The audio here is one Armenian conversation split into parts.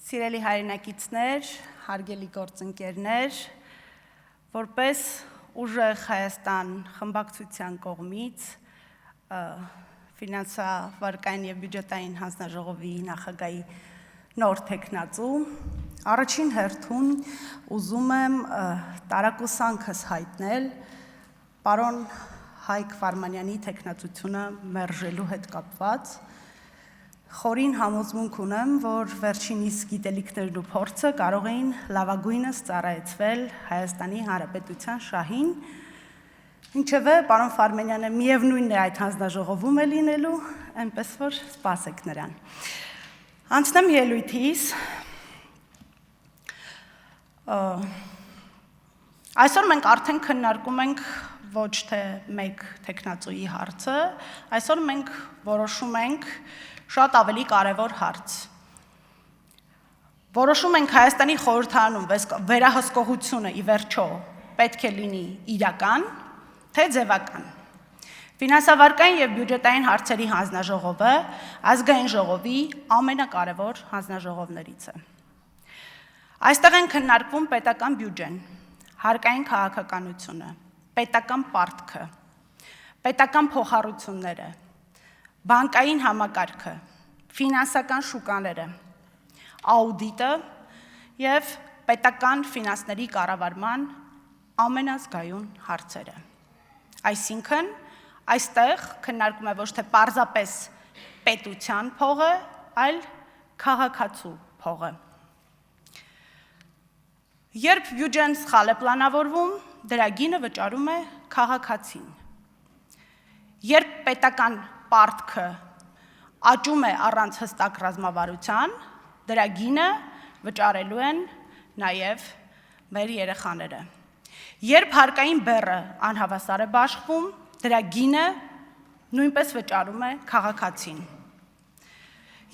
Սիրելի հայրենակիցներ, հարգելի գործընկերներ, որպես ուժեղ Հայաստան խմբակցության կողմից ֆինանսավարկային և բյուջետային հանձնաժողովի նախագահի նոր թեկնածու, առաջին հերթում ուզում եմ տարակուսանքս հայտնել պարոն Հայկ Վարմանյանի թեկնածությունը մերժելու հետ կապված, խորին համոզմունք ունեմ, որ վերջինիս գիտելիքներն ու փորձը կարող էին լավագույնս ծառայեցվել Հայաստանի Հանրապետության շահին, ինչևէ պարոն Վարմանյանը միևնույնն է այդ հանձնաժողովում է լինելու, այնպես որ սպասեք նրան։ Անցնեմ ելույթիս, այսօր մենք արդեն քննարկում ենք ոչ թե մեկ թեկնածուի հարցը, այսօր մենք որոշում ենք շատ ավելի կարևոր հարց։ Որոշում ենք Հայաստանի խորհրդարանում վերահսկողությունը ի վերջո պետք է լինի իրական, թե ձևական։ Ֆինանսավարկային և բյուջետային հարցերի հանձնաժողովը ազգային ժողովի ամենակարևոր հանձնաժողովներից է։ Այստեղ են քննարկվում պետական բյուջեն, հարկային քաղաքականությունը, պետական պարտքը, պետական փոխառությունները, բանկային համակարգը, ֆինանսական շուկաները, աուդիտը և պետական ֆինանսների կառավարման ամենազգայուն հարցերը։ Այսինքն, այստեղ քննարկում է ոչ թե պարզապես պետության փողը, այլ քաղաքացու փողը։ Երբ բյուջեն սխալ է պլանավորվում, դրա գինը վճարում է քաղաքացին։ Երբ պետական պարտքը աճում է առանց հստակ ռազմավարության, դրա գինը վճարելու են նաև մեր երեխաները։ Երբ հարկային բեռը անհավասար է բաշխվում, դրա գինը նույնպես վճարում է քաղաքացին։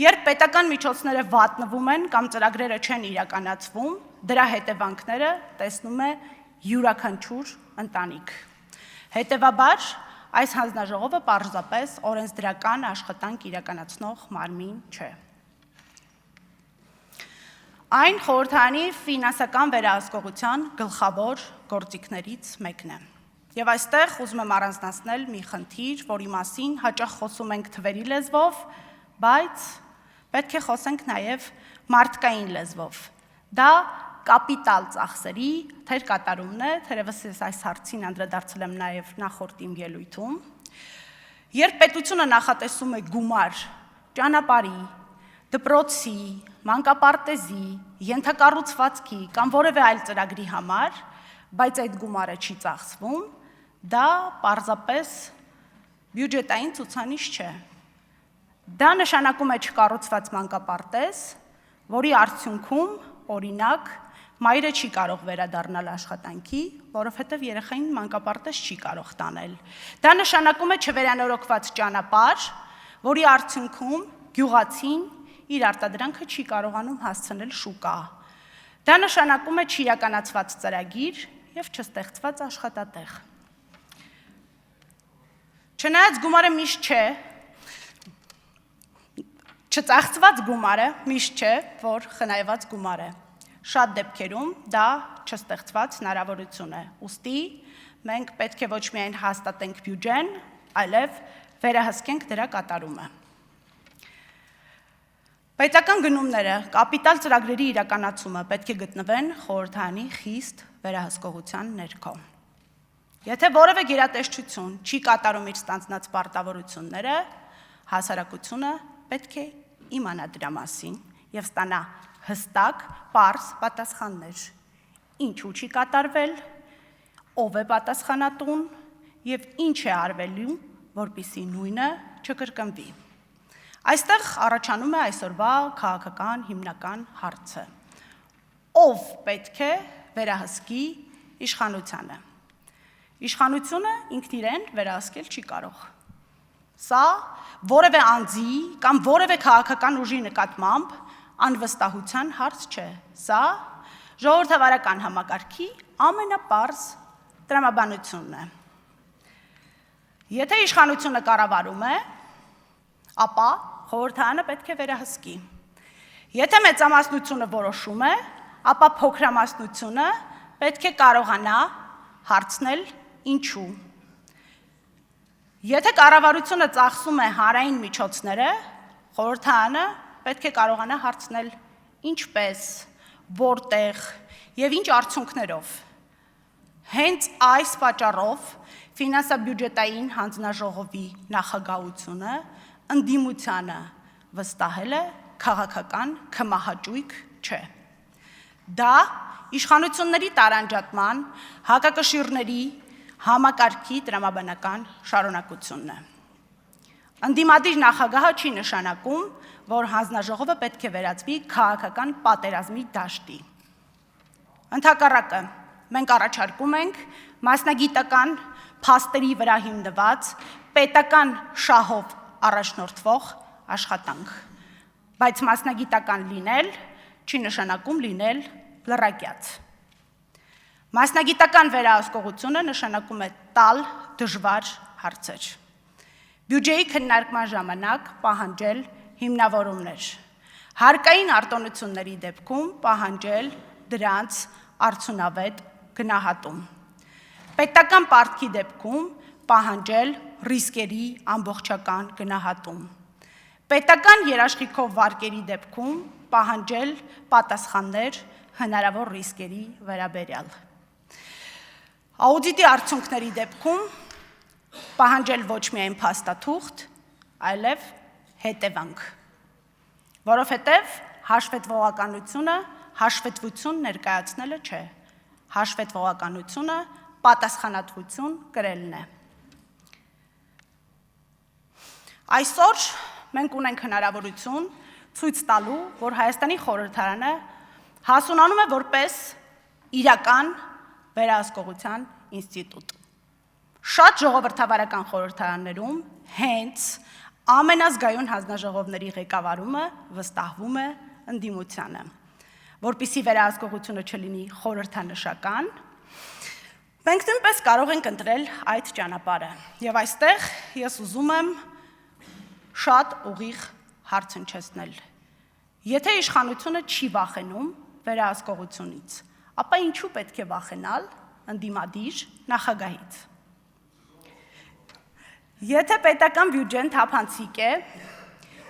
Երբ պետական միջոցները վատնվում են կամ ծրագրերը չեն իրականացվում, դրա հետևանքները տեսնում է յուրաքանչյուր ընտանիք։ Հետևաբար, այս հանձնաժողովը պարզապես օրենսդրական աշխատանք իրականացնող մարմին չէ։ Այն խորհրդարանի ֆինանսական վերահսկողության գլխավոր գործիքներից մեկն է։ Եվ այստեղ ուզում եմ առանձնացնել մի խնդիր, որի մասին հաճախ խոսում ենք թվերի լեզվով, բայց պետք է խոսենք նաև մարդկային լեզվով։ Դա կապիտալ ծախսերի թերկատարումն է, թերևս ես այս հարցին անդրադարձել եմ նաև նախորդ իմ ելույթում։ Երբ պետությունը նախատեսում է գումար ճանապարհի, դպրոցի, մանկապարտեզի, ենթակառուցվածքի կամ որևէ այլ ծրագրի համար, բայց այդ գումարը չի ծախսվում, դա պարզապես բյուջետային ցուցանիշ չէ։ Դա նշանակում է չկառուցված մանկապարտեզ, որի արդյունքում, օրինակ, մայրը չի կարող վերադառնալ աշխատանքի, որովհետև երեխային մանկապարտեզ չի կարող տանել։ Դա նշանակում է չվերանորոգված ճանապարհ, որի արդյունքում գյուղացին իր արտադրանքը չի կարողանում հասցնել շուկա։ Դա նշանակում է չիրականացված ծրագիր և չստեղծված աշխատատեղ։ Չնայած գումարը միշտ չէ, չծախսված գումարը միշտ չէ, որ խնայված գումար է։ Շատ դեպքերում դա չստեղծված հնարավորություն է, ուստի մենք պետք է ոչ միայն հաստատենք բյուջեն, այլև վերահսկենք դրա կատարումը։ Պետական գնումները, կապիտալ ծրագրերի իրականացումը պետք է գտնվեն խորհրդարանի խիստ վերահսկողության ներքո։ Եթե որևէ գերատեսչություն չի կատարում իր ստանձնած պարտավորությունները, հասարակությունը պետք է իմանա դրա մասին և ստանա հստակ, պարզ պատասխաններ, ինչու չի կատարվել, ով է պատասխանատուն և ինչ է արվելու, որպեսզի նույնը չկրկնվի։ Այստեղ առաջանում է այսօրվա քաղաքական հիմնական հարցը. ով պետք է վերահսկի իշխանությանը։ Իշխանությունը ինքն իրեն վերահսկել չի կարող։ Սա որևէ անձի կամ որևէ քաղաքական ուժի նկատմամբ անվստահության հարց չէ, սա ժողովրդավարական համակարգի ամենապարզ տրամաբանությունն է։ Եթե իշխանությունը կառավարում է, ապա խորհրդարանը պետք է վերահսկի։ Եթե մեծամասնությունը որոշում է, ապա փոքրամասնությունը պետք է կարողանա հարցնել ինչու։ Եթե կառավարությունը ծախսում է հանրային միջոցները, խորհրդարանը պետք է կարողանա հարցնել ինչպես, որտեղ եւ ինչ արդյունքներով։ Հենց այս պատճառով ֆինանսա-բյուջետային հանձնաժողովի նախագահությունը ընդդիմությանը վստահել է քաղաքական քմահաճույք չէ։ Դա իշխանությունների տարանջատման, հակակշիռների համակարգի տրամաբանական շարունակությունն է։ Ընդդիմադիր նախագահը չի նշանակում, որ հանձնաժողովը պետք է վերածվի քաղաքական պատերազմի դաշտի։ Ընդհակառակը, մենք առաջարկում ենք մասնագիտական փաստերի վրա հիմնված պետական շահով առաջնորդվող աշխատանք, բայց մասնագիտական լինել չի նշանակում լինել լրակյաց։ Մասնագիտական վերահսկողությունը նշանակում է տալ դժվար հարցեր։ Բյուջեի քննարկման ժամանակ պահանջել հիմնավորումներ, հարկային արտոնությունների դեպքում պահանջել դրանց արդյունավետ գնահատում, պետական պարտքի դեպքում պահանջել ռիսկերի ամբողջական գնահատում, պետական երաշխիքով վարկերի դեպքում պահանջել պատասխաններ հնարավոր ռիսկերի վերաբերյալ, աուդիտի արդյունքների դեպքում պահանջել ոչ միայն փաստաթուղթ, այլև հետևանք, որովհետև հաշվետվողականությունը հաշվետվություն ներկայացնելը չէ, հաշվետվողականությունը պատասխանատվություն կրելն է։ Այսօր մենք ունենք հնարավորություն ցույց տալու, որ Հայաստանի խորհրդարանը հասունանում է որպես իրական վերահսկողության ինստիտուտ։ Շատ ժողովրդավարական խորհրդարաններում հենց ամենազգայուն հանձնաժողովների ղեկավարումը վստահվում է ընդդիմությանը, որպեսզի վերահսկողությունը չլինի խորհրդանշական, մենք նույնպես կարող ենք ընտրել այդ ճանապարհը։ Եվ այստեղ ես ուզում եմ շատ ուղիղ հարց հնչեցնել։ Եթե իշխանությունը չի վախենում վերահսկողությունից, ապա ինչու պետք է վախենալ ընդդիմադիր նախագահից։ Եթե պետական բյուջեն թափանցիկ է,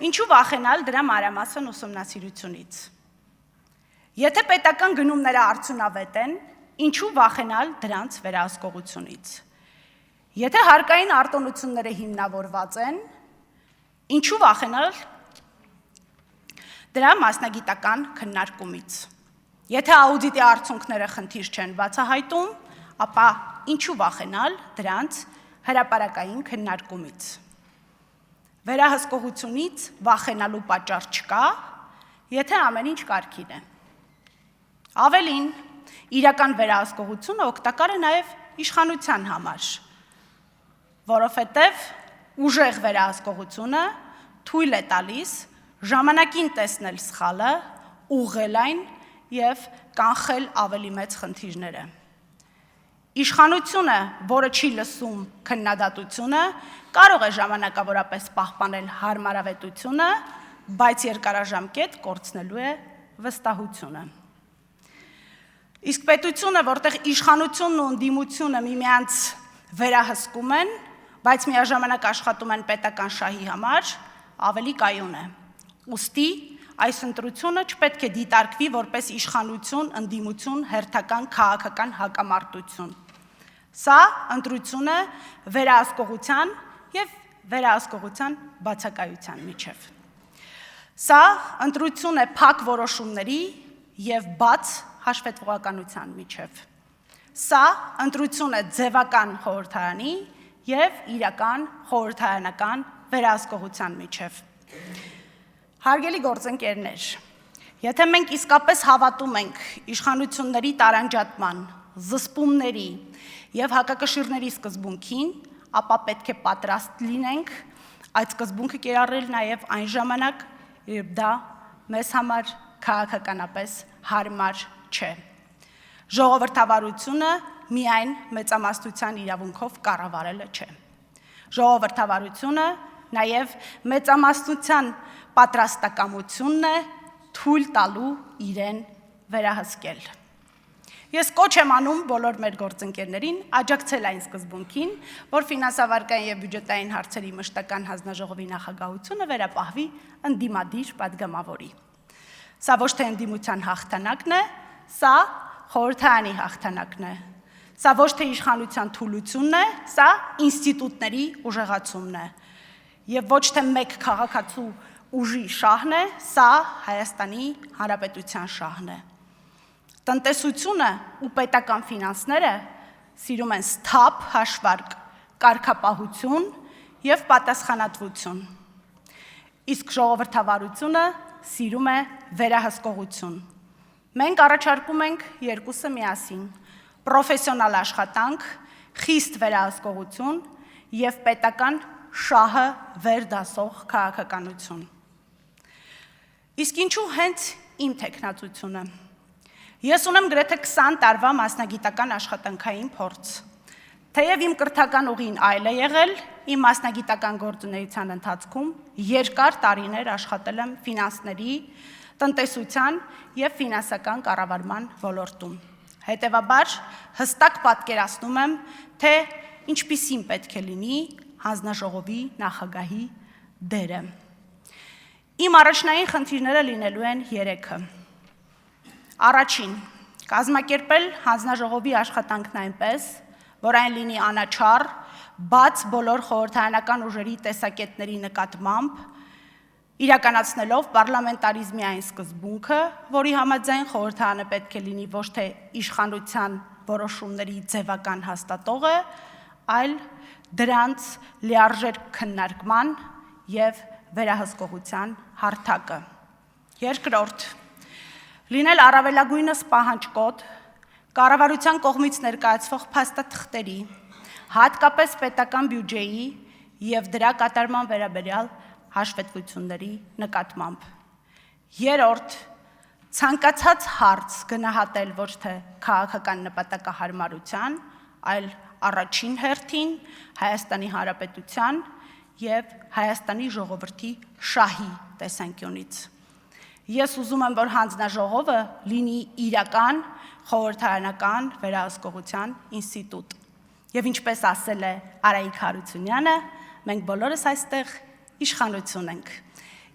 ինչու վախենալ դրա մանրամասն ուսումնասիրությունից։ Եթե պետական գնումները արդյունավետ են, ինչու վախենալ դրանց վերահսկողությունից։ Եթե հարկային արտոնությունները հիմնավորված են, ինչու վախենալ դրա մասնագիտական քննարկումից։ Եթե աուդիտի արդյունքները խնդիր չեն բացահայտում, ապա ինչու վախենալ դրանց հրապարակային քննարկումից։ Վերահսկողությունից վախենալու պատճառ չկա, եթե ամեն ինչ կարգին է։ Ավելին, իրական վերահսկողությունը օգտակար է նաև իշխանության համար, որովհետև ուժեղ վերահսկողությունը թույլ է տալիս ժամանակին տեսնել սխալը, ուղղել այն և կանխել ավելի մեծ խնդիրները։ Իշխանությունը, որը չի լսում քննադատությունը, կարող է ժամանակավորապես պահպանել հարմարավետությունը, բայց երկարաժամկետ կորցնելու է վստահությունը։ Իսկ պետությունը, որտեղ իշխանությունն ու ընդդիմությունը միմյանց վերահսկում են, բայց միաժամանակ աշխատում են պետական շահի համար, ավելի կայուն է։ Ուստի այս ընտրությունը չպետք է դիտարկվի որպես իշխանություն, ընդդիմություն, հերթական քաղաքական հակամարտություն։ Սա ընտրություն է վերահսկողության և վերահսկողության բացակայության միջև։ Սա ընտրություն է փակ որոշումների և բաց հաշվետվողականության միջև։ Սա ընտրություն է ձևական խորհրդարանի և իրական խորհրդարանական վերահսկողության միջև։ Հարգելի գործընկերներ, եթե մենք իսկապես հավատում ենք իշխանությունների տարանջատման, զսպումների և հակակշիռների սկզբունքին, ապա պետք է պատրաստ լինենք այդ սկզբունքը կիրառել նաև այն ժամանակ, երբ դա մեզ համար քաղաքականապես հարմար չէ։ Ժողովրդավարությունը միայն մեծամասնության իրավունքով կառավարելը չէ։ Ժողովրդավարությունը նաև մեծամասնության պատրաստակամությունն է թույլ տալու իրեն վերահսկել։ Ես կոչ եմ անում բոլոր մեր գործընկերներին աջակցել այն սկզբունքին, որ ֆինանսավարկային եւ բյուջետային հարցերի մշտական հանձնաժողովի նախագահությունը վերապահվի ընդդիմադիր падգամավորի։ Սա ոչ թե ընդդիմության հաղթանակն է, սա խորհրդարանի հաղթանակն է։ Սա ոչ թե իշխանության թուլությունն է, սա ինստիտուտների ուժեղացումն է։ Եվ ոչ թե մեկ քաղաքացու ուժի շահն է, սա Հայաստանի Հանրապետության շահն է։ Տնտեսությունը ու պետական ֆինանսները սիրում են սթափ հաշվարկ, կարգապահություն եւ պատասխանատվություն։ Իսկ ժողովրդավարությունը սիրում է վերահսկողություն։ Մենք առաջարկում ենք երկուսը միասին՝ պրոֆեսիոնալ աշխատանք, խիստ վերահսկողություն եւ պետական շահը վերդասող քաղաքականություն։ Իսկ ինչու հենց իմ տեխնացությունը։ Ես ունեմ գրեթե 20 տարվա մասնագիտական աշխատանքային փորձ։ Թեև իմ կրթական ուղին այլ է եղել, իմ մասնագիտական գործունեության ընթացքում երկար տարիներ աշխատել եմ ֆինանսների, տնտեսության եւ ֆինանսական կառավարման ոլորտում։ Հետևաբար հստակ պատկերացնում եմ, թե ինչպիսին պետք է լինի հանձնաժողովի նախագահի դերը։ Իմ առաջնային խնդիրները լինելու են 3-ը։ Առաջին, կազմակերպել հանձնաժողովի աշխատանքն այնպես, որ այն լինի անաչառ, բաց բոլոր խորհրդարանական ուժերի տեսակետների նկատմամբ, իրականացնելով պարլամենտարիզմի այն սկզբունքը, որի համաձայն խորհրդարանը պետք է լինի ոչ թե իշխանության որոշումների ձևական հաստատողը, այլ դրանց լիարժեք քննարկման եւ վերահսկողության հարթակը։ Երկրորդ, լինել առավելագույնս պահանջկոտ կառավարության կողմից ներկայացվող փաստաթղթերի, հատկապես պետական բյուջեի եւ դրա կատարման վերաբերյալ հաշվետվությունների նկատմամբ։ Երրորդ, ցանկացած հարց գնահատել ոչ թե քաղաքական նպատակահարմարության, այլ առաջին հերթին Հայաստանի Հանրապետության եւ Հայաստանի ժողովրդի շահի տեսանկյունից։ Ես ուզում եմ, որ հանձնաժողովը լինի իրական խորհրդարանական վերահսկողության ինստիտուտ։ Եվ ինչպես ասել է Արայիկ Հարությունյանը, մենք բոլորս այստեղ իշխանություն ենք։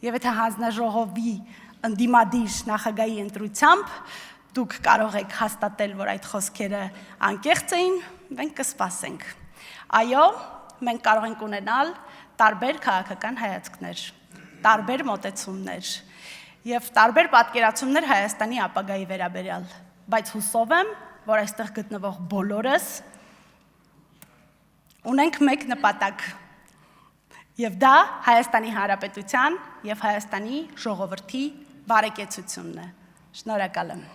Եվ եթե հանձնաժողովի ընդդիմադիր նախագահի ընտրությամբ դուք կարող եք հաստատել, որ այդ խոսքերը անկեղծ էին, մենք կսպասենք։ Այո, մենք կարող ենք ունենալ տարբեր քաղաքական հայացքներ, տարբեր մոտեցումներ եւ տարբեր պատկերացումներ Հայաստանի ապագայի վերաբերյալ, բայց հուսով եմ, որ այստեղ գտնվող բոլորս ունենք մեկ նպատակ, եւ դա Հայաստանի Հանրապետության եւ Հայաստանի ժողովրդի բարեկեցությունն է։ Շնորհակալ եմ։